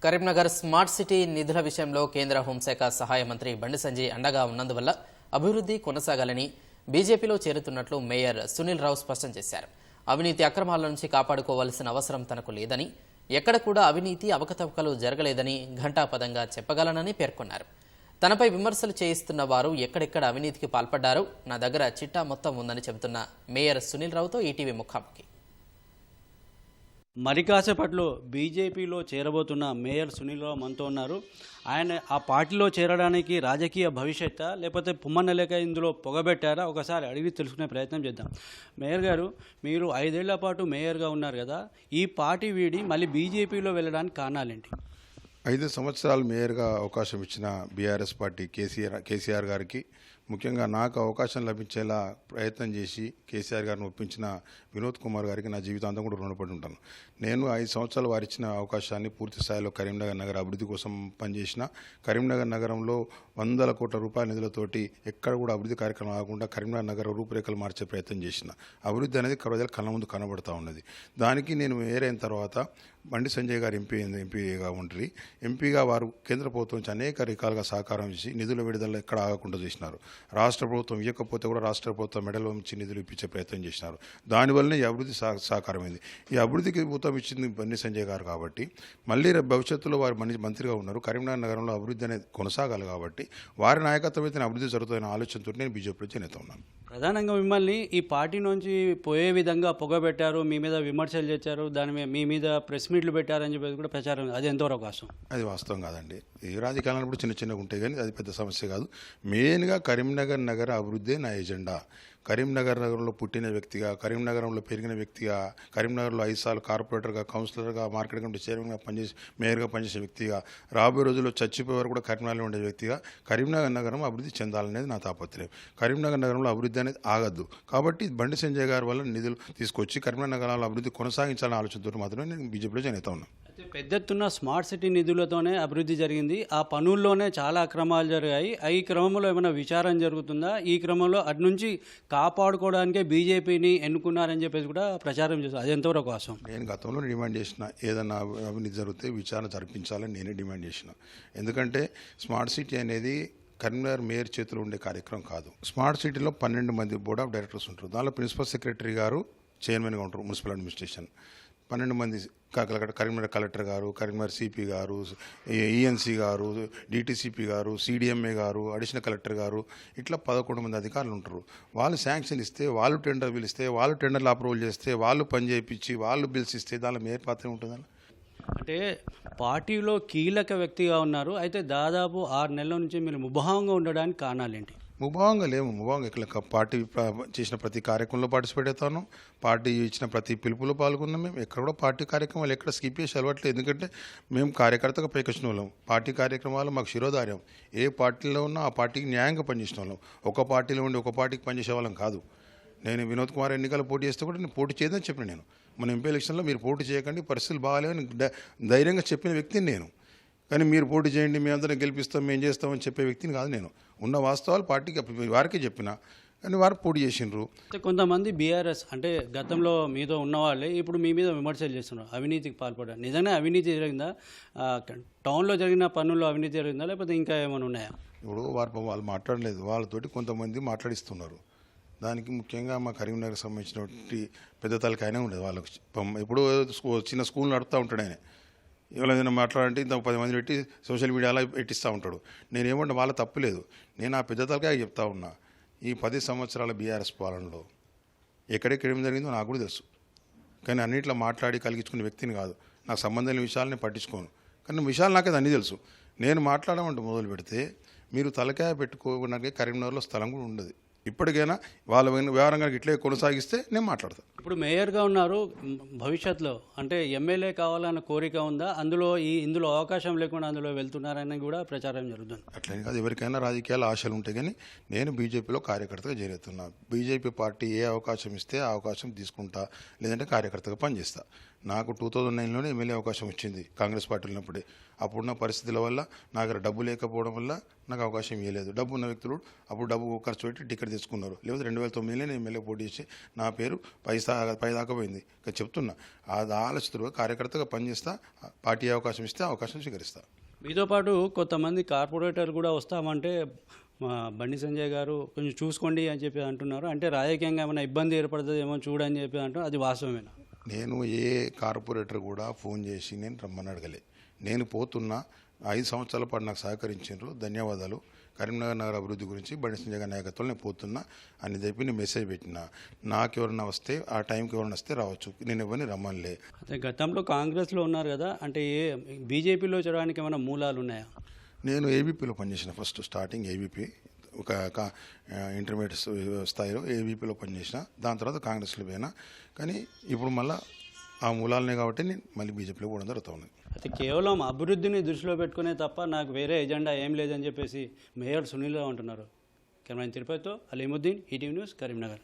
Karimnagar smart city నిధుల విషయంలో కేంద్ర హోంశాఖ సహాయ మంత్రి బండి సంజయ్ అండగా ఉన్నందువల్ల అభివృద్ధి కొనసాగాలని బీజేపీలో చేరుతున్నట్లు మేయర్ సునీల్ రావు స్పష్టం చేశారు. అవినీతి అక్రమాల నుంచి కాపాడుకోవాల్సిన అవసరం తనకు లేదని, ఎక్కడ కూడా అవినీతి అవకతవకలు జరగలేదని ఘంటాపదంగా చెప్పగలనని పేర్కొన్నారు. తనపై విమర్శలు చేయిస్తున్న వారు ఎక్కడెక్కడ అవినీతికి పాల్పడ్డారో నా దగ్గర చిట్టా మొత్తం ఉందని చెబుతున్న మేయర్ సునీల్ రావుతో ఈటీవీ ముఖాముఖి. మరి కాసేపట్లో బీజేపీలో చేరబోతున్న మేయర్ సునీల్ రావు మనతో ఉన్నారు. ఆయన ఆ పార్టీలో చేరడానికి రాజకీయ భవిష్యత్తు లేకపోతే పుమ్మన్న లేక ఇందులో పొగబెట్టారా ఒకసారి అడిగి తెలుసుకునే ప్రయత్నం చేద్దాం. మేయర్ గారు, మీరు 5 ఏళ్ల పాటు మేయర్గా ఉన్నారు కదా, ఈ పార్టీ వీడి మళ్ళీ బీజేపీలో వెళ్ళడానికి కారణాలేంటి? 5 సంవత్సరాలు మేయర్గా అవకాశం ఇచ్చిన బీఆర్ఎస్ పార్టీ కేసీఆర్ గారికి, ముఖ్యంగా నాకు అవకాశం లభించేలా ప్రయత్నం చేసి కేసీఆర్ గారిని ఒప్పించిన వినోద్ కుమార్ గారికి నా జీవితాంతం కూడా రుణపడి ఉంటాను. నేను 5 సంవత్సరాలు వారు ఇచ్చిన అవకాశాన్ని పూర్తి స్థాయిలో కరీంనగర్ నగర అభివృద్ధి కోసం పనిచేసిన, కరీంనగర్ నగరంలో 100 కోట్ల రూపాయల నిధులతోటి ఎక్కడ కూడా అభివృద్ధి కార్యక్రమం ఆగకుండా కరీంనగర్ నగర రూపురేఖలు మార్చే ప్రయత్నం చేసిన. అభివృద్ధి అనేది ప్రజల కళ్ళ ముందు కనబడుతూ ఉన్నది. దానికి నేను మేయరైన తర్వాత బండి సంజయ్ గారు ఎంపీగా ఉంటారు. ఎంపీగా వారు కేంద్ర ప్రభుత్వం నుంచి అనేక రకాలుగా సహకారం చేసి నిధుల విడుదల ఎక్కడ ఆగకుండా చేసినారు. రాష్ట్ర ప్రభుత్వం ఇవ్వకపోతే కూడా రాష్ట్ర ప్రభుత్వం మెడలో నుంచి నిధులు ఇప్పించే ప్రయత్నం చేసినారు. దానివల్లనే ఈ అభివృద్ధి సహకారమైంది. ఈ అభివృద్ధికి ప్రభుత్వం ఇచ్చింది బండి సంజయ్ గారు కాబట్టి మళ్ళీ భవిష్యత్తులో వారు మంత్రిగా ఉన్నారు. కరీంనగర్ నగరంలో అభివృద్ధి అనేది కొనసాగాలి కాబట్టి వారి నాయకత్వం అయితే అభివృద్ధి జరుగుతున్న ఆలోచనతో నేను బీజేపీలో చేనేత ఉన్నాను. ప్రధానంగా మిమ్మల్ని ఈ పార్టీ నుంచి పోయే విధంగా పొగబెట్టారు, మీ మీద విమర్శలు చేశారు, మీ మీద ప్రెస్ మీట్లు పెట్టారని చెప్పేసి కూడా ప్రచారం, అది ఎంతవరకు వాస్తవం? అది వాస్తవం కాదండి. ఈ రాజకీయాలను కూడా చిన్నగా ఉంటాయి కానీ అది పెద్ద సమస్య కాదు. మెయిన్గా కరీంనగర్ నగర అభివృద్ధే నా ఎజెండా. కరీంనగర్ నగరంలో పుట్టిన వ్యక్తిగా, కరీంనగరంలో పెరిగిన వ్యక్తిగా, కరీంనగర్లో 5 సార్లు కార్పొరేటర్గా, కౌన్సిలర్గా, మార్కెట్ కమిటీ చైర్మన్గా పనిచేసి మేయర్గా పనిచేసే వ్యక్తిగా, రాబోయే రోజుల్లో చచ్చిపోయేవారు కూడా కరీంనగర్లో ఉండే వ్యక్తిగా కరీంనగర్ నగరం అభివృద్ధి చెందాలనేది నా తాపత్రయం. కరీంనగర్ నగరంలో అభివృద్ధి అనేది ఆగద్దు కాబట్టి బండి సంజయ్ గారి వల్ల నిధులు తీసుకొచ్చి కరీంనగర్ నగరంలో అభివృద్ధి కొనసాగించాలనే ఆలోచనతో మాత్రమే నేను బీజేపీలో చేనేత ఉన్నాను. అయితే పెద్ద ఎత్తున స్మార్ట్ సిటీ నిధులతోనే అభివృద్ధి జరిగింది. ఆ పనుల్లోనే చాలా అక్రమాలు జరిగాయి. ఈ క్రమంలో ఏమైనా విచారణ జరుగుతుందా? ఈ క్రమంలో అటు నుంచి కాపాడుకోవడానికే బీజేపీని ఎన్నుకున్నారని చెప్పేసి కూడా ప్రచారం చేస్తారు. అది ఎంతవరకు వాస్తవం? నేను గతంలో డిమాండ్ చేసిన, ఏదన్నా అవినీతి జరిగితే విచారణ జరిపించాలని నేనే డిమాండ్ చేసిన. ఎందుకంటే స్మార్ట్ సిటీ అనేది కరీంనగర్ మేయర్ చేతిలో ఉండే కార్యక్రమం కాదు. స్మార్ట్ సిటీలో 12 మంది బోర్డ్ ఆఫ్ డైరెక్టర్స్ ఉంటారు. దానిలో ప్రిన్సిపల్ సెక్రటరీ గారు చైర్మన్గా ఉంటారు, మున్సిపల్ అడ్మినిస్ట్రేషన్. 12 మంది కరీంనగర్ కలెక్టర్ గారు, కరీంనగర్ సిపి గారు, ఈఎన్సీ గారు, డిటిసిపి గారు, సిడిఎంఏ గారు, అడిషనల్ కలెక్టర్ గారు, ఇట్లా 11 మంది అధికారులు ఉంటారు. వాళ్ళు శాంక్షన్ ఇస్తే, వాళ్ళు టెండర్ పిలిస్తే, వాళ్ళు టెండర్లు అప్రూవల్ చేస్తే, వాళ్ళు పని చేయించి, వాళ్ళు బిల్స్ ఇస్తే దానిలో మేయర్ పాత్ర ఉంటుందని. అంటే పార్టీలో కీలక వ్యక్తిగా ఉన్నారు. అయితే దాదాపు 6 నెలల నుంచి మీరు ముభావంగా ఉండడానికి కారణాలేంటి? ముభావంగా లేము. ముభావంగా ఇక్కడ పార్టీ చేసిన ప్రతి కార్యక్రమంలో పార్టిసిపేట్ అవుతాను. పార్టీ ఇచ్చిన ప్రతి పిలుపులో పాల్గొన్నాం. మేము ఎక్కడ కూడా పార్టీ కార్యక్రమాలు ఎక్కడ స్కిప్ చేసి అలవాట్లేదు. ఎందుకంటే మేము కార్యకర్తగా పైకొచ్చిన వాళ్ళం. పార్టీ కార్యక్రమాలు మాకు శిరోధార్యం. ఏ పార్టీలో ఉన్నా ఆ పార్టీకి న్యాయంగా పనిచేసిన వాళ్ళం. ఒక పార్టీలో ఉండి ఒక పార్టీకి పనిచేసే వాళ్ళం కాదు. నేను వినోద్ కుమార్ ఎన్నికలు పోటీ చేస్తే కూడా నేను పోటీ చేయదని చెప్పిన. నేను మన ఎంపీ ఎలక్షన్లో మీరు పోటీ చేయకండి, పరిస్థితులు బాగాలేవని ధైర్యంగా చెప్పిన వ్యక్తిని నేను. కానీ మీరు పోటీ చేయండి, మేమందరం గెలిపిస్తాం, మేము చేస్తామని చెప్పే వ్యక్తిని కాదు నేను. ఉన్న వాస్తవాలు పార్టీకి వారికే చెప్పిన, కానీ వారు పోటీ చేసిండ్రు. కొంతమంది బీఆర్ఎస్ అంటే గతంలో మీతో ఉన్నవాళ్ళే ఇప్పుడు మీ మీద విమర్శలు చేస్తున్నారు, అవినీతికి పాల్పడ్డారు. నిజంగా అవినీతి జరిగిందా? టౌన్లో జరిగిన పనుల్లో అవినీతి జరిగిందా, లేకపోతే ఇంకా ఏమైనా ఉన్నాయా? ఇప్పుడు వాళ్ళు మాట్లాడలేదు, వాళ్ళతోటి కొంతమంది మాట్లాడిస్తున్నారు. దానికి ముఖ్యంగా మా కరీంనగర్కి సంబంధించినటువంటి పెద్ద తలకి ఆయన ఉండేది. వాళ్ళకి ఇప్పుడు చిన్న స్కూల్ నడుపుతూ ఉంటాడు ఆయన. ఎవరైనా మాట్లాడంటే ఇంత 10 మంది పెట్టి సోషల్ మీడియాలో పెట్టిస్తూ ఉంటాడు. నేనేమంటే వాళ్ళ తప్పు లేదు. నేను ఆ పెద్ద తలకాయ చెప్తా ఉన్నా. ఈ 10 సంవత్సరాల బీఆర్ఎస్ పాలనలో ఎక్కడెక్కడ ఏం జరిగిందో నాకు కూడా తెలుసు. కానీ అన్నింటిలో మాట్లాడి కలిగించుకునే వ్యక్తిని కాదు. నాకు సంబంధం లేని విషయాలని పట్టించుకోను. కానీ విషయాలు నాకైతే అన్నీ తెలుసు. నేను మాట్లాడమంటే మొదలు పెడితే మీరు తలకాయ పెట్టుకోవడానికి కరీంనగర్లో స్థలం కూడా ఉండదు. ఇప్పటికైనా వాళ్ళ వ్యవహారంగా ఇట్లే కొనసాగిస్తే నేను మాట్లాడతాను. ఇప్పుడు మేయర్గా ఉన్నారు, భవిష్యత్తులో అంటే ఎమ్మెల్యే కావాలన్న కోరిక ఉందా? ఇందులో అవకాశం లేకుండా అందులో వెళ్తున్నారని కూడా ప్రచారం జరుగుతుంది. అట్లనే కాదు, ఎవరికైనా రాజకీయాలు ఆశలు ఉంటాయి. కానీ నేను బీజేపీలో కార్యకర్తగా చేరుతున్నా. బీజేపీ పార్టీ ఏ అవకాశం ఇస్తే ఆ అవకాశం తీసుకుంటా, లేదంటే కార్యకర్తగా పనిచేస్తా. నాకు 2009లోనే ఎమ్మెల్యే అవకాశం వచ్చింది కాంగ్రెస్ పార్టీ ఉన్నప్పుడే. అప్పుడున్న పరిస్థితుల వల్ల నా దగ్గర డబ్బు లేకపోవడం వల్ల నాకు అవకాశం ఇవ్వలేదు. డబ్బు ఉన్న వ్యక్తులు అప్పుడు డబ్బు ఖర్చు పెట్టి టికెట్ తెచ్చుకున్నారు. లేకపోతే 2009లో నేను ఎమ్మెల్యే పోటీ చేసి నా పేరు పైదాకా పోయింది. ఇక చెప్తున్నా, అది ఆలోచితులుగా కార్యకర్తగా పనిచేస్తా, పార్టీ అవకాశం ఇస్తే అవకాశం స్వీకరిస్తా. మీతో పాటు కొంతమంది కార్పొరేటర్లు కూడా వస్తామంటే మా బండి సంజయ్ గారు కొంచెం చూసుకోండి అని చెప్పి అంటున్నారు. అంటే రాజకీయంగా ఏమైనా ఇబ్బంది ఏర్పడుతుంది ఏమో చూడని చెప్పి అంటున్నారు. అది వాస్తవమేనా? నేను ఏ కార్పొరేటర్ కూడా ఫోన్ చేసి నేను రమ్మని అడగలే. నేను పోతున్నా, 5 సంవత్సరాల పాటు నాకు సహకరించారు, ధన్యవాదాలు. కరీంనగర్ నగర అభివృద్ధి గురించి బండి సంజయ్ గారి నాయకత్వంలో నేను పోతున్నా అని చెప్పి నేను మెసేజ్ పెట్టిన. నాకు ఎవరైనా వస్తే ఆ టైంకి ఎవరైనా వస్తే రావచ్చు, నేను ఎవరిని రమ్మనిలే. అదే గతంలో కాంగ్రెస్లో ఉన్నారు కదా, అంటే బీజేపీలో చేరడానికి ఏమైనా మూలాలు ఉన్నాయా? నేను ఏబీపీలో పనిచేసిన, ఫస్ట్ స్టార్టింగ్ ఏబీపీ, ఒక ఇంటర్మీడియట్ స్థాయిలో ఏబీపీలో పనిచేసిన. దాని తర్వాత కాంగ్రెస్లో పోయినా. కానీ ఇప్పుడు మళ్ళీ ఆ మూలాలనే కాబట్టి నేను మళ్ళీ బీజేపీలో పోవడం జరుగుతుంది. అయితే కేవలం అభివృద్ధిని దృష్టిలో పెట్టుకునే తప్ప నాకు వేరే ఎజెండా ఏం లేదని చెప్పేసి మేయర్ సునీల్ రావు అంటున్నారు. కెమెరా తిరుపతితో అలీముద్దీన్, ఈటీవీ న్యూస్, కరీంనగర్.